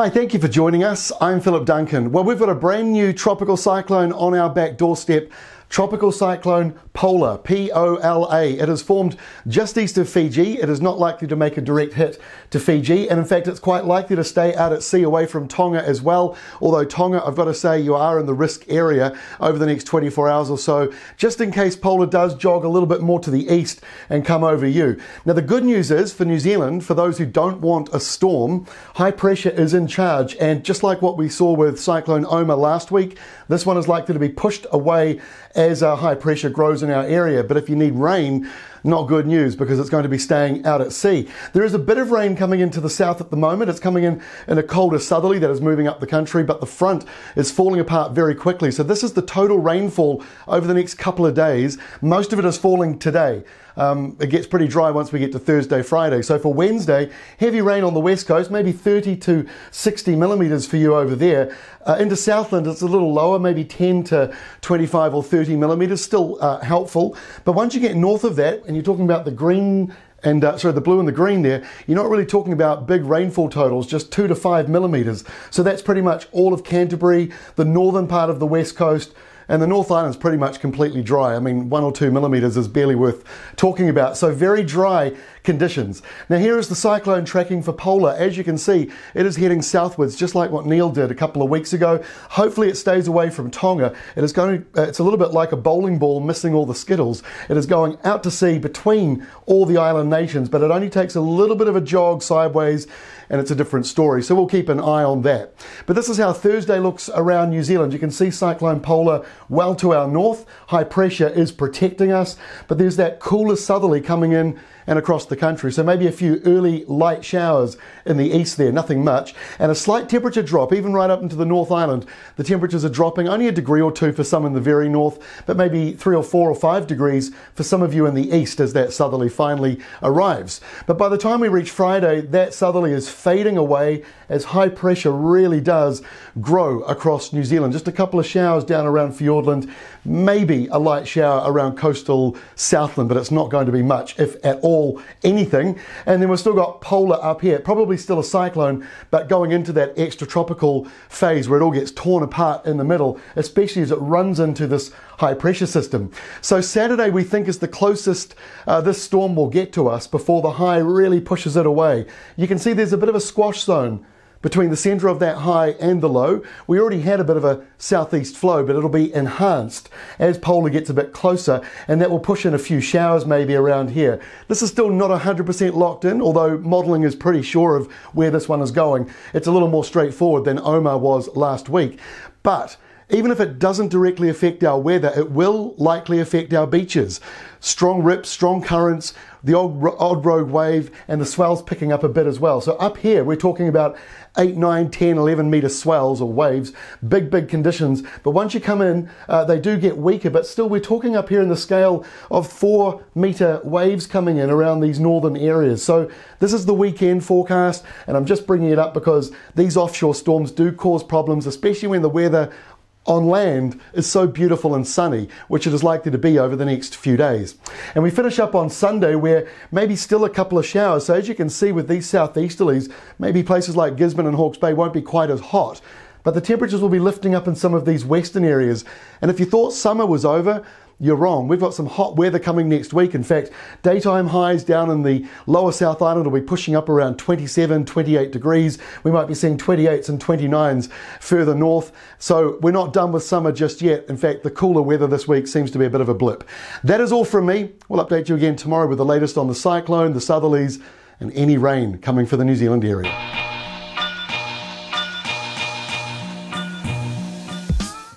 Hi, thank you for joining us. I'm Philip Duncan. Well, we've got a brand new tropical cyclone on our back doorstep. Tropical Cyclone Pola, P-O-L-A. It has formed just east of Fiji. It is not likely to make a direct hit to Fiji, and in fact it's quite likely to stay out at sea away from Tonga as well, although Tonga, I've got to say, you are in the risk area over the next 24 hours or so, just in case Pola does jog a little bit more to the east and come over you. Now the good news is, for New Zealand, for those who don't want a storm, high pressure is in charge, and just like what we saw with Cyclone Oma last week, this one is likely to be pushed away as high pressure grows in our area. But if you need rain, not good news, because it's going to be staying out at sea. There is a bit of rain coming into the south at the moment. It's coming in a colder southerly that is moving up the country, but the front is falling apart very quickly. So this is the total rainfall over the next couple of days. Most of it is falling today. It gets pretty dry once we get to Thursday, Friday. So for Wednesday, heavy rain on the west coast, maybe 30 to 60 millimetres for you over there. Into Southland, it's a little lower, maybe 10 to 25 or 30 millimetres, still helpful. But once you get north of that, and you're talking about the green and the blue and the green there, you're not really talking about big rainfall totals, just 2 to 5 millimetres. So that's pretty much all of Canterbury, the northern part of the west coast, and the North Island's pretty much completely dry. I mean, 1 or 2 millimetres is barely worth talking about. So very dry conditions. Now here is the cyclone tracking for Pola. As you can see, it is heading southwards, just like what Neil did a couple of weeks ago. Hopefully it stays away from Tonga. It's a little bit like a bowling ball missing all the skittles. It is going out to sea between all the island nations, but it only takes a little bit of a jog sideways, and it's a different story. So we'll keep an eye on that. But this is how Thursday looks around New Zealand. You can see Cyclone Pola well to our north. High pressure is protecting us, but there's that cooler southerly coming in and across the country. So maybe a few early light showers in the east there, nothing much. And a slight temperature drop, even right up into the North Island. The temperatures are dropping only a degree or two for some in the very north, but maybe 3 or 4 or 5 degrees for some of you in the east as that southerly finally arrives. But by the time we reach Friday, that southerly is fading away as high pressure really does grow across New Zealand. Just a couple of showers down around Fiordland, maybe a light shower around coastal Southland, but it's not going to be much, if at all anything. And then we've still got Pola up here, probably still a cyclone, but going into that extratropical phase where it all gets torn apart in the middle, especially as it runs into this high pressure system. So Saturday we think is the closest this storm will get to us before the high really pushes it away. You can see there's a bit of a squash zone between the centre of that high and the low. We already had a bit of a southeast flow, but it'll be enhanced as Pola gets a bit closer, and that will push in a few showers maybe around here. This is still not 100% locked in, although modelling is pretty sure of where this one is going. It's a little more straightforward than Oma was last week. But even if it doesn't directly affect our weather, it will likely affect our beaches. Strong rips, strong currents, the odd rogue wave, and the swells picking up a bit as well. So up here, we're talking about 8, 9, 10, 11 metre swells or waves, big conditions. But once you come in, they do get weaker, but still we're talking up here in the scale of 4 metre waves coming in around these northern areas. So this is the weekend forecast, and I'm just bringing it up because these offshore storms do cause problems, especially when the weather on land is so beautiful and sunny, which it is likely to be over the next few days. And we finish up on Sunday where maybe still a couple of showers. So as you can see with these southeasterlies, maybe places like Gisborne and Hawke's Bay won't be quite as hot, but the temperatures will be lifting up in some of these western areas. And if you thought summer was over, you're wrong. We've got some hot weather coming next week. In fact, daytime highs down in the lower South Island will be pushing up around 27, 28 degrees. We might be seeing 28s and 29s further north. So we're not done with summer just yet. In fact, the cooler weather this week seems to be a bit of a blip. That is all from me. We'll update you again tomorrow with the latest on the cyclone, the southerlies, and any rain coming for the New Zealand area.